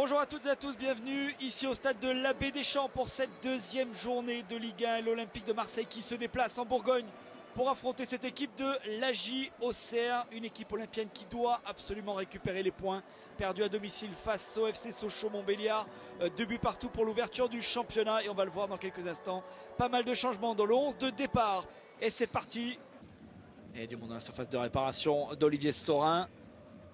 Bonjour à toutes et à tous, bienvenue ici au stade de l'Abbé Deschamps pour cette deuxième journée de Ligue 1 et l'Olympique de Marseille qui se déplace en Bourgogne pour affronter cette équipe de l'AJ Auxerre, une équipe olympienne qui doit absolument récupérer les points perdus à domicile face au FC Sochaux-Montbéliard. 2 buts partout pour l'ouverture du championnat et on va le voir dans quelques instants. Pas mal de changements dans le 11 de départ et c'est parti. Et du monde dans la surface de réparation d'Olivier Saurin.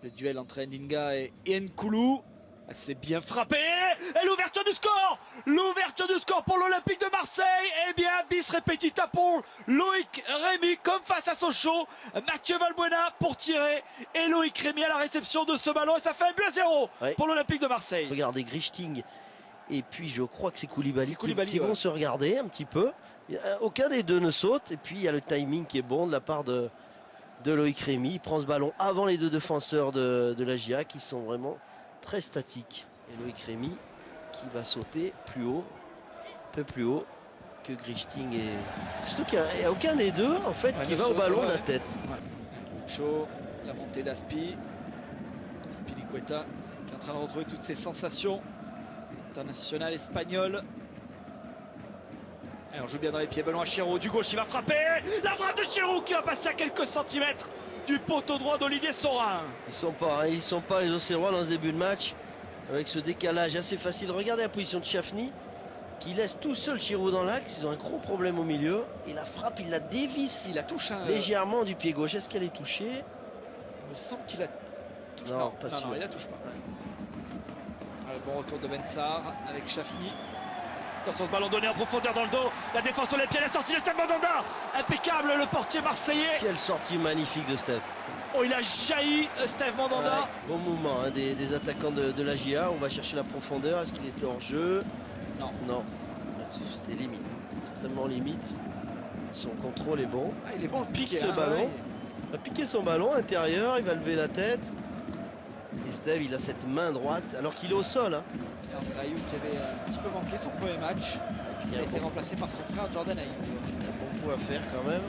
Le duel entre Ndinga et Nkoulou. C'est bien frappé. Et l'ouverture du score. L'ouverture du score pour l'Olympique de Marseille. Eh bien, bis repetita pour Loïc Rémy, comme face à Sochaux. Mathieu Valbuena pour tirer. Et Loïc Rémy à la réception de ce ballon. Et ça fait 1-0 pour l'Olympique de Marseille. Regardez Grichting. Et puis, je crois que c'est Koulibaly, qui ouais. vont se regarder un petit peu. Aucun des deux ne saute. Et puis, il y a le timing qui est bon de la part de Loïc Rémy. Il prend ce ballon avant les deux défenseurs de la GIA qui sont vraiment très statiques. Et Loïc Rémy qui va sauter plus haut, un peu plus haut que Grichting. Et surtout qu'il n'y a aucun des deux en fait qui va au ballon de la tête. Lucho, la montée d'Aspi. Azpilicueta qui est en train de retrouver toutes ses sensations internationales espagnoles. Et on joue bien dans les pieds, ballon à Chirou, du gauche il va frapper. La frappe de Chirou qui va passer à quelques centimètres du poteau droit d'Olivier Saurin. Ils sont pas les Auxerrois dans ce début de match avec ce décalage assez facile. Regardez la position de Chafny qui laisse tout seul Chirou dans l'axe. Ils ont un gros problème au milieu et la frappe il la dévisse, il la touche légèrement du pied gauche. Est-ce qu'elle est touchée? Il me semble qu'il la touche. Non, pas sûr. Non, il la touche pas. Bon retour de Bensar avec Chafny. Attention, ce ballon donné en profondeur dans le dos. La défense olympienne, la sortie de Steve Mandanda. Impeccable le portier marseillais. Quelle sortie magnifique de Steve. Oh, il a jailli Steve Mandanda. Ouais, bon mouvement hein, des attaquants de la GIA. On va chercher la profondeur. Est-ce qu'il était hors jeu? Non. Non. C'était limite. Extrêmement limite. Son contrôle est bon. Ah, il est bon le piquer. Ce ballon. Il va piquer son ballon intérieur. Il va lever la tête. Et Steve, il a cette main droite alors qu'il est au sol. Hein. Ayou qui avait un petit peu manqué son premier match. Il a été remplacé par son frère Jordan Ayou. Il a un bon coup à faire quand même.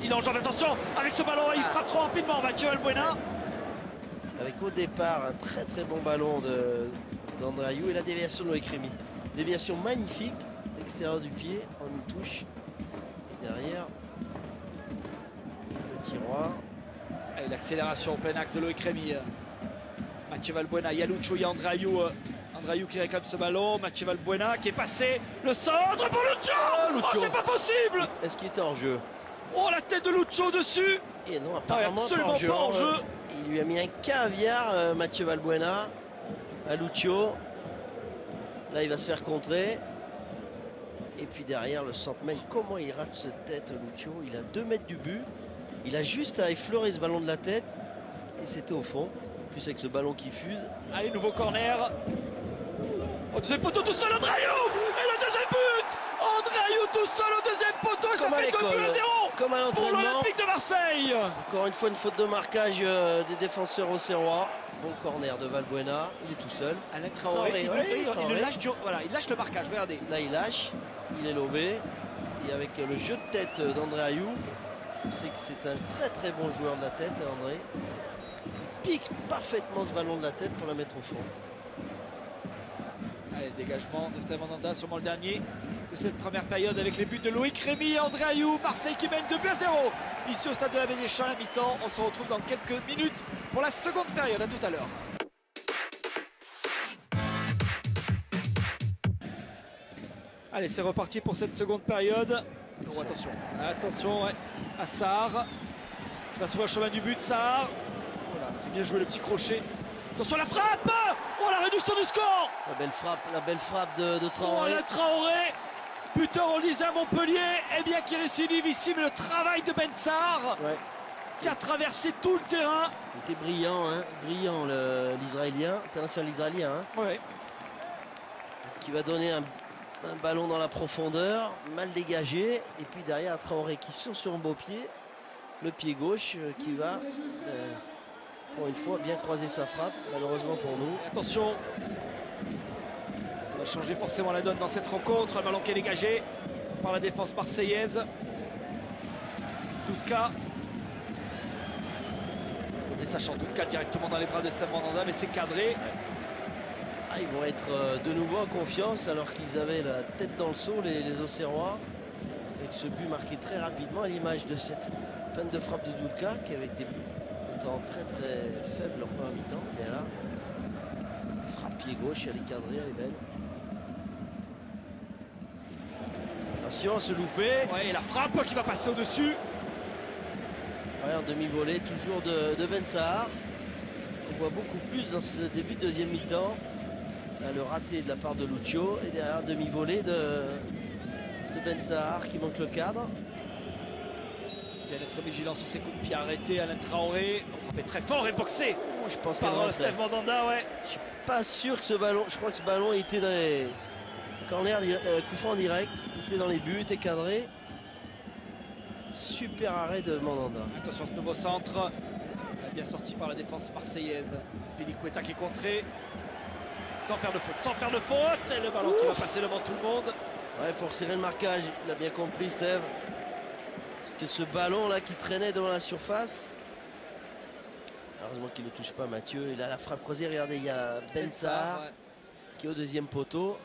Il enjambe, attention avec ce ballon, il frappe trop rapidement Mathieu Valbuena. Avec au départ un très très bon ballon d'André Ayou et la déviation de Loïc Rémy. Déviation magnifique, l'extérieur du pied, en une touche. Et derrière, le tiroir. Et l'accélération en plein axe de Loïc Rémy. Mathieu Valbuena, Yalucho, il y a André Ayou qui réclame ce ballon. Mathieu Valbuena qui est passé. Le centre pour Lucho. Oh, c'est pas possible. Est-ce qu'il est hors jeu? Oh, la tête de Lucho dessus. Et non, apparemment absolument pas hors jeu. Il lui a mis un caviar, Mathieu Valbuena, à Lucho. Là, il va se faire contrer. Et puis derrière, le centimètre, comment il rate cette tête, Lucho? Il a 2 mètres du but. Il a juste à effleurer ce ballon de la tête. Et c'était au fond. Plus avec ce ballon qui fuse. Allez, nouveau corner. Au deuxième poteau tout seul, André Ayou. Et le deuxième but. André Ayou tout seul au deuxième poteau. Et ça fait 2-0 comme à pour l'Olympique de Marseille. Encore une fois, une faute de marquage des défenseurs auxerrois. Bon corner de Valbuena. Il est tout seul. Alain Traoré, il lâche le marquage, regardez. Là, il lâche. Il est lobé. Et avec le jeu de tête d'André Ayou, on sait que c'est un très très bon joueur de la tête, André. Pique parfaitement ce ballon de la tête pour la mettre au fond. Allez, dégagement de Steve Mandanda, sûrement le dernier de cette première période avec les buts de Loïc Rémy et André Ayou. Marseille qui mène 2-0 ici au stade de l'Abbé Deschamps à la mi-temps. On se retrouve dans quelques minutes pour la seconde période. À tout à l'heure. Allez, c'est reparti pour cette seconde période. Oh, attention, ouais. À Sarr. Il va s'ouvrir le chemin du but, Sarr. Voilà, c'est bien joué le petit crochet. Attention la frappe. Oh, la réduction du score. La belle frappe de Traoré. Oh, Alain Traoré, buteur on le disait à Montpellier. Eh bien qui récidive ici, mais le travail de Bensar qui a traversé tout le terrain. C'était brillant, hein. Brillant l'Israélien, international israélien. Hein. Ouais. Qui va donner un ballon dans la profondeur, mal dégagé. Et puis derrière Traoré qui sur un beau pied. Le pied gauche qui va... pour une fois, bien croiser sa frappe, malheureusement pour nous. Et attention, ça va changer forcément la donne dans cette rencontre. Un ballon qui est dégagé par la défense marseillaise. Doutka. Attendez, ça change Doutka directement dans les bras de Steve Mandanda, mais c'est cadré. Ils vont être de nouveau en confiance alors qu'ils avaient la tête dans le seau, les Auxerrois. Avec ce but marqué très rapidement à l'image de cette fin de frappe de Dulka qui avait été pourtant très très faible en première mi-temps. Mais là, frappe pied gauche, elle est cadrée, elle est belle. Attention à se louper. Ouais, et la frappe qui va passer au-dessus. Ouais, en demi-volée, toujours de Ben Sahar. On voit beaucoup plus dans ce début de deuxième mi-temps. Le raté de la part de Lucio et derrière demi-volée de Ben Sahar qui manque le cadre. Bien être vigilant sur ses coups de pied arrêtés. Alain Traoré, frappé très fort et boxé Je pense par Steve Mandanda. Ouais. Je suis pas sûr que ce ballon, je crois que ce ballon était dans les corners, coup franc en direct, était dans les buts, était cadré. Super arrêt de Mandanda. Attention, ce nouveau centre, bien sorti par la défense marseillaise. Spilicueta qui est contré. Sans faire de faute, et le ballon qui va passer devant tout le monde. Ouais, il faut resserrer le marquage, il a bien compris Steve. Parce que ce ballon là qui traînait devant la surface. Heureusement qu'il ne touche pas Mathieu. Il a la frappe croisée, regardez, il y a Ben Sahar ouais. qui est au deuxième poteau.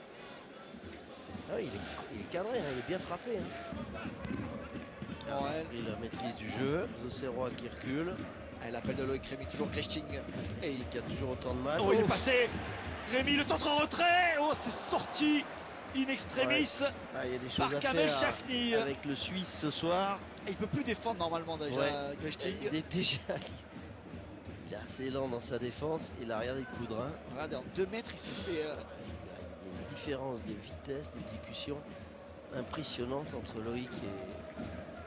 Ah oui, il est cadré, hein, il est bien frappé. Hein. Ouais. Et la maîtrise du jeu, Auxerrois qui recule. Et l'appel de Loïc Rémy, toujours Grechting. Et il a toujours autant de mal. Oh, il est passé. Rémy, le centre en retrait. Oh, c'est sorti in extremis il y a des choses par à Kamel faire Chafni. avec le Suisse ce soir. Et il peut plus défendre normalement déjà, Grechting. Déjà, il est assez lent dans sa défense. Il a regardé le coup de rein. Regardez, en 2 mètres, il se fait... Il y a une différence de vitesse, d'exécution impressionnante entre Loïc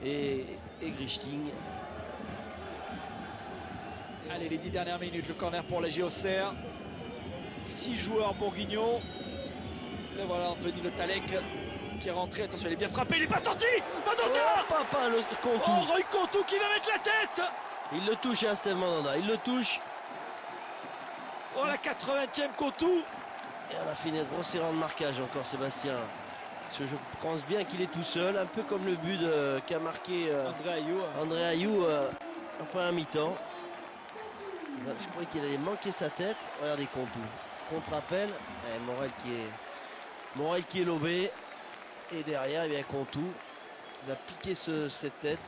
et Grechting. Allez, les 10 dernières minutes, le corner pour la Auxerre. 6 joueurs bourguignons. Et voilà Anthony Le Tallec qui est rentré. Attention, il est bien frappé, il n'est pas sorti. Mandanda. Papa, le Contou. Oh, Roy Contou qui va mettre la tête. Il le touche, hein, Steve Mandanda. Il le touche. Oh, la 80e Contou. Et on a fait une grosse erreur de marquage encore, Sébastien. Parce que je pense bien qu'il est tout seul, un peu comme le but qu'a marqué André Ayou en première mi-temps. Je croyais qu'il allait manquer sa tête. Regardez Contou. Contre-appel. Morel qui est lobé. Et derrière, il y a Contou. Il va piquer cette tête.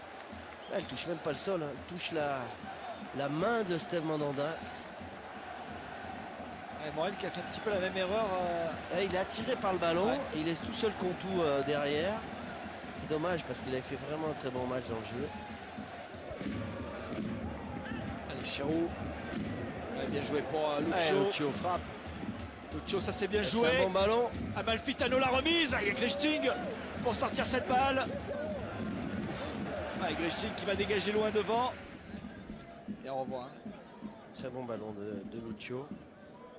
Là, elle touche même pas le sol. Hein. Elle touche la main de Steve Mandanda. Morel qui a fait un petit peu la même erreur. Il est attiré par le ballon. Ouais. Et il laisse tout seul Contou derrière. C'est dommage parce qu'il avait fait vraiment un très bon match dans le jeu. Allez, Chirou. Bien joué pour Lucio. Lucio frappe. Lucio, ça s'est bien joué. C'est un bon ballon. Amalfitano la remise. Il y a Grechting pour sortir cette balle. Grechting qui va dégager loin devant. Et on revoit. Très bon ballon de Lucio.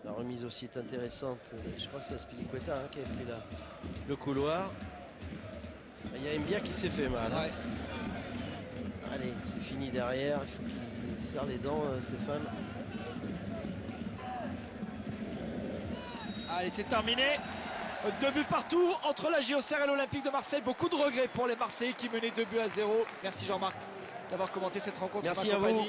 La remise aussi est intéressante. Je crois que c'est Spilicueta qui avait pris le couloir. Il y a Mbia qui s'est fait mal. Ouais. Allez, c'est fini derrière. Il faut qu'il serre les dents, Stéphane. Allez, c'est terminé. 2 buts partout entre la Auxerre et l'Olympique de Marseille. Beaucoup de regrets pour les Marseillais qui menaient 2 buts à 0. Merci Jean-Marc d'avoir commenté cette rencontre. Merci à vous.